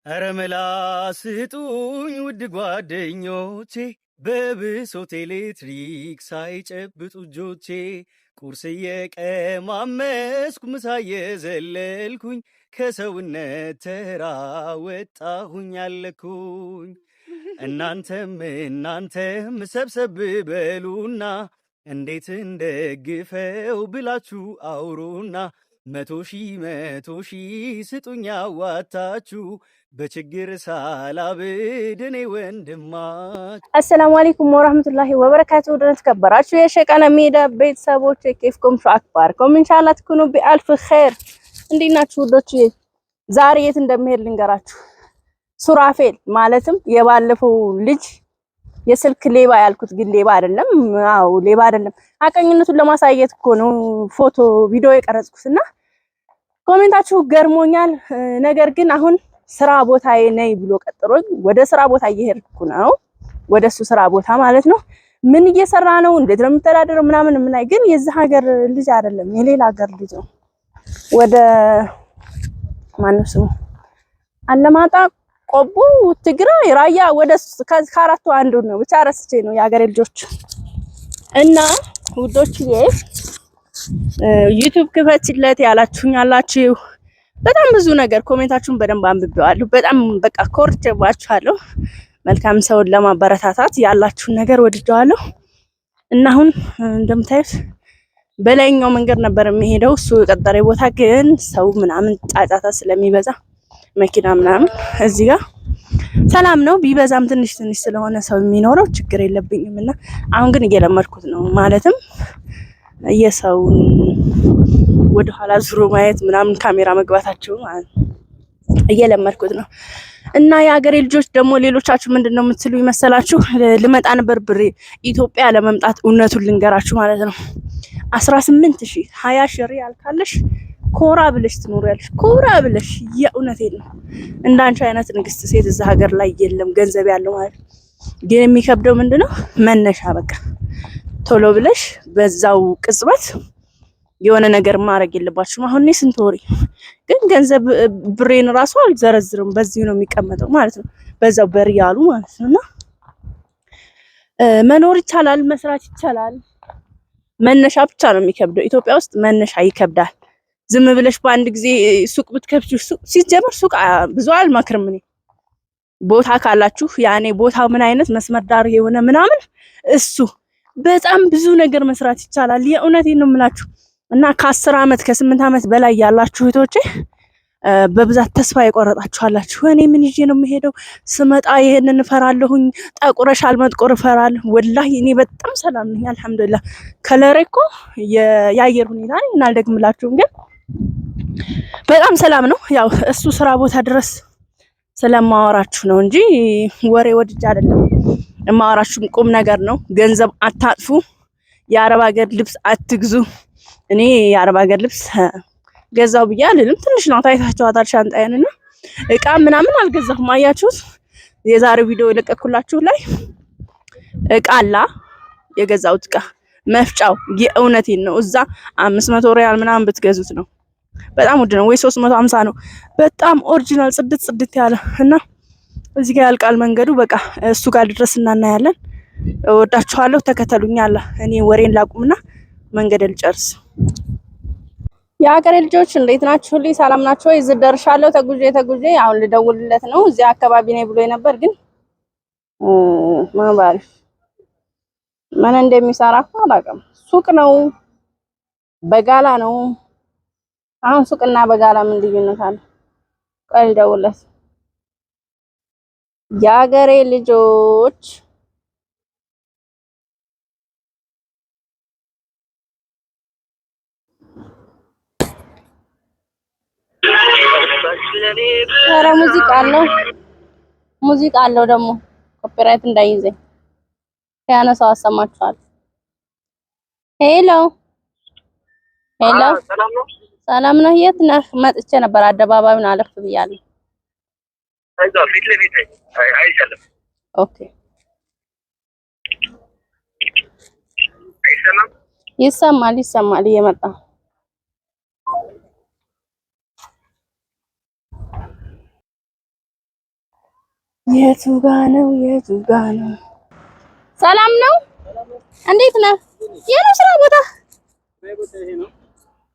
ኧረ መላ ስጡኝ ውድ ጓደኞቼ በብሶት ኤሌክትሪክ ሳይጨብጡ እጆቼ ቁርስ እየቀማመስኩ ምሳ እየዘለልኩኝ ከሰውነት ተራ ወጣሁኝ አለኩኝ። እናንተም ሰብሰብ በሉና እንዴት እንደግፈው ብላችሁ አውሩና 100,000 ስጡኝ አዋታችሁ በችግር ሳላብድ እኔ ወንድማችሁ። አሰላሙ አለይኩም ወራህመቱላሂ ወበረካቱ። ወደን ተከበራችሁ የሸቀነ ሜዳ ቤተሰቦች ከይፍኩም ሹ አክባርኩም ኢንሻአላህ ትኩኑ ቢአልፍ ኸይር። እንዴት ናችሁ ውዶች? ዛሬ የት እንደምሄድ ልንገራችሁ። ሱራፌል ማለትም የባለፈው ልጅ የስልክ ሌባ ያልኩት ግን ሌባ አይደለም። አው ሌባ አይደለም። አቀኝነቱን ለማሳየት እኮ ነው ፎቶ ቪዲዮ የቀረጽኩትና ኮሜንታችሁ ገርሞኛል። ነገር ግን አሁን ስራ ቦታዬ ነይ ብሎ ቀጥሮኝ ወደ ስራ ቦታ እየሄድኩ ነው። ወደሱ ስራ ቦታ ማለት ነው። ምን እየሰራ ነው? እንዴት ነው የሚተዳደረው? ምናምን ምናይ ግን የዚህ ሀገር ልጅ አይደለም፣ የሌላ ሀገር ልጅ ነው። ወደ ማነው ስሙ አለማጣ፣ ቆቦ፣ ትግራይ፣ ራያ ወደ ከአራቱ አንዱ ነው። ብቻ ረስቼ ነው የሀገሬ ልጆች እና ውዶችዬ ዩቲዩብ ክፈችለት ያላችሁኝ አላችሁ። በጣም ብዙ ነገር ኮሜንታችሁን በደንብ አንብቤዋለሁ። በጣም በቃ ኮርቼባችኋለሁ። መልካም ሰውን ለማበረታታት ያላችሁን ነገር ወድጄዋለሁ እና አሁን እንደምታዩት በላይኛው መንገድ ነበር የሚሄደው እሱ የቀጠረ ቦታ ግን ሰው ምናምን ጫጫታ ስለሚበዛ መኪና ምናምን እዚህ ጋር ሰላም ነው። ቢበዛም ትንሽ ትንሽ ስለሆነ ሰው የሚኖረው ችግር የለብኝም እና አሁን ግን እየለመድኩት ነው። ማለትም የሰውን ወደ ኋላ ዙሮ ማየት ምናምን ካሜራ መግባታቸው ማለት እየለመድኩት ነው። እና የሀገሬ ልጆች ደግሞ ሌሎቻችሁ ምንድነው የምትሉ ይመስላችሁ? ልመጣ ነበር ብሬ ኢትዮጵያ ለመምጣት እውነቱን ልንገራችሁ ማለት ነው 18,000 20,000 ሪያል ካለሽ ኮራ ብለሽ ትኖሪያለሽ። ኮራ ብለሽ የእውነቴን ነው። እንዳንቺ አይነት ንግስት ሴት እዛ ሀገር ላይ የለም፣ ገንዘብ ያለው ማለት ግን የሚከብደው ምንድነው መነሻ። በቃ ቶሎ ብለሽ በዛው ቅጽበት የሆነ ነገር ማድረግ የለባችሁም። አሁን እኔ ስንት ወሬ ግን ገንዘብ ብሬን ራሱ አልዘረዝርም፣ በዚህ ነው የሚቀመጠው ማለት ነው፣ በዛው በሪያሉ ማለት ነውና መኖር ይቻላል፣ መስራት ይቻላል። መነሻ ብቻ ነው የሚከብደው። ኢትዮጵያ ውስጥ መነሻ ይከብዳል። ዝም ብለሽ በአንድ ጊዜ ሱቅ ብትከፍቺ ሲጀመር ሱቅ ብዙ አልመክርም እኔ። ቦታ ካላችሁ ያኔ ቦታው ምን አይነት መስመር ዳር የሆነ ምናምን እሱ በጣም ብዙ ነገር መስራት ይቻላል። የእውነቴን ነው የምላችሁ። እና ከ10 ዓመት ከ8 ዓመት በላይ ያላችሁ እህቶቼ በብዛት ተስፋ የቆረጣችኋላችሁ። እኔ ምን ይዤ ነው የምሄደው? ስመጣ ይሄንን እፈራለሁኝ፣ ጠቁረሻል መጥቆር እፈራለሁ። ወላሂ እኔ በጣም ሰላም ነኝ አልሐምዱሊላህ። ከለሬ እኮ የአየር ሁኔታ ነኝ እና አልደግምላችሁም፣ ግን በጣም ሰላም ነው። ያው እሱ ስራ ቦታ ድረስ ስለማወራችሁ ነው እንጂ ወሬ ወድጄ አይደለም። የማወራችሁም ቁም ነገር ነው። ገንዘብ አታጥፉ፣ የአረብ ሀገር ልብስ አትግዙ። እኔ የአረብ ሀገር ልብስ ገዛው ብዬ አልልም። ትንሽ ነው ታይታችኋታል ሻንጣዬንና እቃ ምናምን አልገዛሁም። አያችሁት? የዛሬው ቪዲዮ የለቀኩላችሁ ላይ እቃ አላ የገዛሁት እቃ መፍጫው የእውነቴን ነው። እዛ 500 ሪያል ምናምን ብትገዙት ነው በጣም ውድ ነው፣ ወይ 350 ነው። በጣም ኦሪጂናል ጽድት ያለ እና እዚህ ጋር ያልቃል መንገዱ። በቃ እሱ ጋር ድረስ እናያለን። እወዳችኋለሁ፣ ተከተሉኝ። አላ እኔ ወሬን ላቁምና መንገድ ልጨርስ። የሀገሬ ልጆች እንዴት ናችሁ? ልይ ሰላም ናችሁ ወይ? እዚህ ደርሻለሁ። ተጉዤ አሁን ልደውልለት ነው። እዚህ አካባቢ ነኝ ብሎኝ ነበር፣ ግን ማባሪፍ ምን እንደሚሰራ አላውቅም። ሱቅ ነው በጋላ ነው። አሁን ሱቅና በጋላ ምን ልዩነት አለ? ቆይ ልደውልለት። የሀገሬ ልጆች ኧረ ሙዚቃ አለው ደግሞ ኮፒራይት እንዳይዘኝ ያነሳው አሰማችኋል። ሄሎ ሰላም ነው። የት ነህ? መጥቼ ነበር አደባባዩን አለፍ ብያለሁ። ኦኬ ይሰማል እየመጣ የቱ ጋ ነው የቱ ጋ ነው? ሰላም ነው? እንዴት ነህ? የት ስራ ቦታ?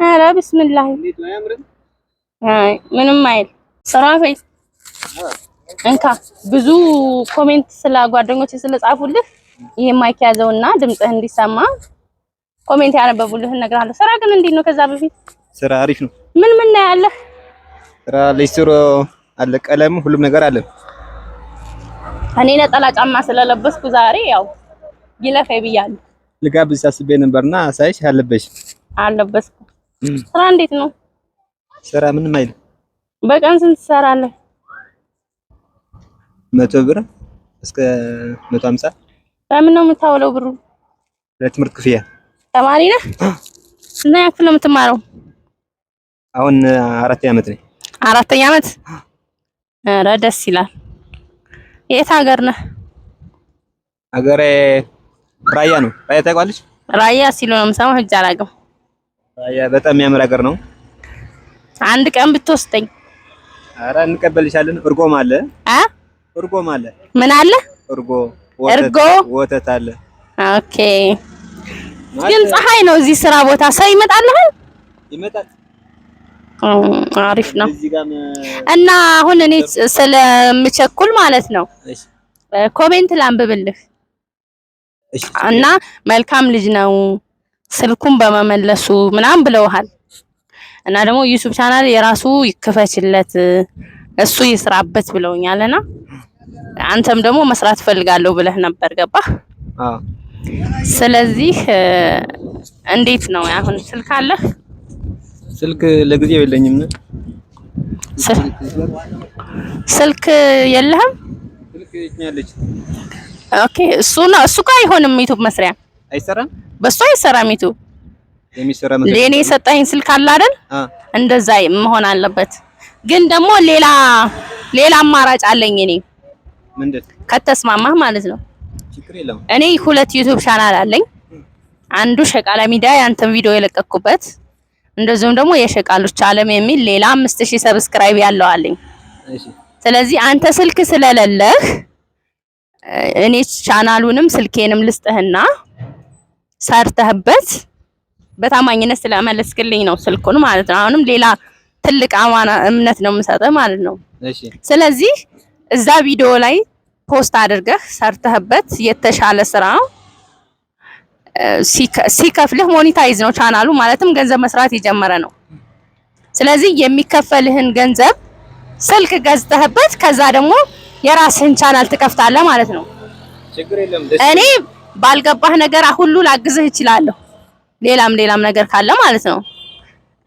ኧረ ቢስሚላህ። አይ ምንም አይል ስራ ፌት እንካ ብዙ ኮሜንት ስለ ጓደኞቼ ስለጻፉልህ ይሄ ማይክ ያዘውና ድምጽህ እንዲሰማ ኮሜንት ያነበቡልህ እነግርሃለሁ። ስራ ግን እንዴት ነው? ከዛ በፊት ስራ አሪፍ ነው። ምን ምን ነው ያለ? ስራ ሌስትሮ አለ፣ ቀለም ሁሉም ነገር አለ። እኔ ነጠላ ጫማ ስለለበስኩ ዛሬ ያው ይለፈይ ብያለሁ። ልጋብዝ አስቤ ነበርና ሳይሽ አለበስኩ። ስራ እንዴት ነው? ስራ ምንም አይልም። በቀን ስንት ትሰራለህ? 100 ብር እስከ 150። ለምን ነው የምታውለው ብሩ? ለትምህርት ክፍያ። ተማሪ ነህ? እና ያክል ነው የምትማረው? አሁን 4ኛ ዓመት ነኝ። 4ኛ ዓመት? ኧረ ደስ ይላል። የት ሀገር ነህ? ሀገሬ ራያ ነው። ራያ ታውቃለች? ራያ ሲሉ ነው የምሰማው፣ ሂጅ አላውቅም። ራያ በጣም የሚያምር ሀገር ነው። አንድ ቀን ብትወስደኝ። ኧረ እንቀበልሻለን። እርጎም አለ። እርጎም አለ። ምን አለ? እርጎ ወተት አለ። ኦኬ። ግን ፀሐይ ነው እዚህ ስራ ቦታ። ሰው ይመጣልህ? ይመጣል። አሪፍ ነው። እና አሁን እኔ ስለምቸኩል ማለት ነው ኮሜንት ላንብብልህ እና መልካም ልጅ ነው ስልኩን በመመለሱ ምናምን ብለውሃል። እና ደግሞ ዩቲዩብ ቻናል የራሱ ይከፈችለት እሱ ይስራበት ብለውኛልና አንተም ደግሞ መስራት ፈልጋለሁ ብለህ ነበር። ገባህ? አዎ። ስለዚህ እንዴት ነው አሁን ስልክ አለህ? ስልክ ለጊዜው የለኝም። ስልክ የለህም? ስልክ ይኛለች። ኦኬ። እሱ ጋር አይሆንም። ዩቲዩብ መስሪያ አይሰራም። በሱ አይሰራም ዩቲዩብ የሚሰራ ለኔ የሰጠኝ ስልክ አለ አይደል? እንደዛ መሆን አለበት። ግን ደግሞ ሌላ አማራጭ አለኝ እኔ። ምንድን? ከተስማማህ ማለት ነው። ችግር የለውም። እኔ 2 ዩቲዩብ ቻናል አለኝ። አንዱ ሸቃላ ሚዲያ ያንተን ቪዲዮ የለቀኩበት፣ እንደዚሁም ደግሞ የሸቃሎች ዓለም የሚል ሌላ 5000 ሰብስክራይብ ያለው አለኝ። እሺ። ስለዚህ አንተ ስልክ ስለሌለህ እኔ ቻናሉንም ስልኬንም ልስጥህና ሰርተህበት በታማኝነት ስለመለስክልኝ ነው ስልኩን ማለት ነው። አሁንም ሌላ ትልቅ አማና እምነት ነው የምሰጥህ ማለት ነው። እሺ። ስለዚህ እዛ ቪዲዮ ላይ ፖስት አድርገህ ሰርተህበት የተሻለ ስራ ሲከፍልህ ሞኔታይዝ ነው ቻናሉ ማለትም ገንዘብ መስራት የጀመረ ነው። ስለዚህ የሚከፈልህን ገንዘብ ስልክ ገዝተህበት ከዛ ደግሞ የራስህን ቻናል ትከፍታለህ ማለት ነው። ችግር የለም። እኔ ባልገባህ ነገር ሁሉ ላግዝህ እችላለሁ። ሌላም ነገር ካለ ማለት ነው።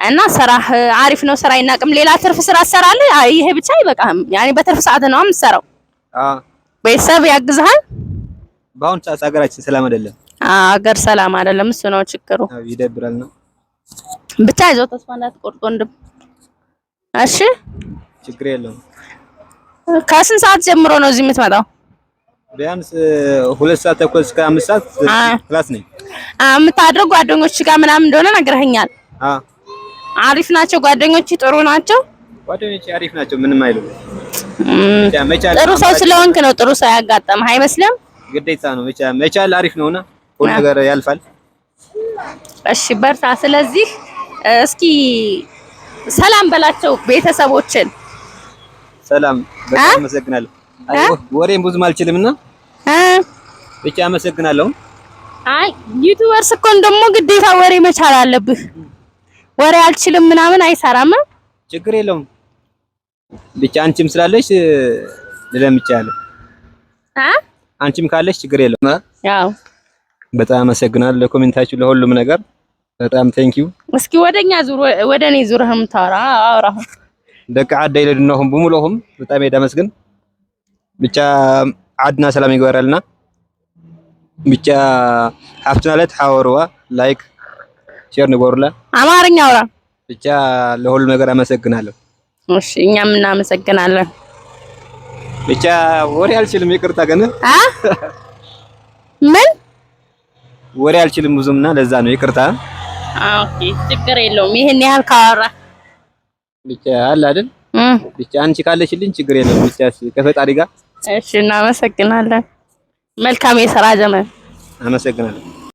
እና ስራህ አሪፍ ነው። ስራ አይናቅም። ሌላ ትርፍ ስራ ትሰራለህ? ይሄ ብቻ አይበቃህም። ያኔ በትርፍ ሰዓት ነው የምትሰራው። ቤተሰብ ያግዝሃል? በአሁን ሰዓት ሀገራችን ሰላም አይደለም። ሀገር ሰላም አይደለም። እሱ ነው ችግሩ። ይደብራል ነው። ብቻ አይዞህ፣ ተስፋ እንዳትቆርጥ ወንድም። እሺ፣ ችግር የለውም። ከስንት ሰዓት ጀምሮ ነው እዚህ የምትመጣው? ቢያንስ 2 ሰዓት ተኩል እስከ 5 ሰዓት ክላስ ነኝ። የምታድረው ጓደኞች ጋር ምናምን እንደሆነ ነግረኸኛል። አሪፍ ናቸው ጓደኞች? ጥሩ ናቸው ጓደኞች? አሪፍ ናቸው። ምንም አይሉም። ጥሩ ሰው ስለሆንክ ነው ጥሩ ሰው ያጋጠመህ አይመስልም? ግዴታ ነው። መቻል አሪፍ ነውና ሁሉ ነገር ያልፋል። እሺ በርታ። ስለዚህ እስኪ ሰላም በላቸው ቤተሰቦችን። ሰላም በጣም አመሰግናለሁ። ወሬም ብዙም አልችልምና ብቻ አመሰግናለሁ። አይ ዩቲዩበርስ እኮ ደግሞ ግዴታ ወሬ መቻል አለብህ። ወሬ አልችልም ምናምን አይሰራም። ችግር የለውም። ብቻ አንቺም ስላለሽ ልለምቻለሁ። አንቺም ካለሽ ችግር የለውም። ያው በጣም አመሰግናለሁ ለኮሜንታችሁ፣ ለሁሉም ነገር በጣም ቴንኪው። እስኪ ወደኛ ወደኔ ዙርህም ታራ አውራሁ ደቂ ዓደይ ለድነሁም ብሙሉሁም በጣም ይዳመስግን። ብቻ ዓድና ሰላም ይግበረልና ብቻ ሀፍትናለት ሓወርዋ ላይክ ሼር ንገሩላ። አማርኛ አውራ። ብቻ ለሁሉ ነገር አመሰግናለሁ። እሺ እኛም እናመሰግናለን። ብቻ ወሬ አልችልም፣ ይቅርታ ግን ምን ወሬ አልችልም ብዙምና ለዛ ነው ይቅርታ። ኦኬ ችግር የለውም። ይሄን ያህል ካወራ ብቻ አለ አይደል? ብቻ አንቺ ካለሽልኝ ችግር የለውም። ብቻ ከፈጣሪ ጋር እሺ እናመሰግናለን። መልካም የሥራ ዘመን። አመሰግናለሁ።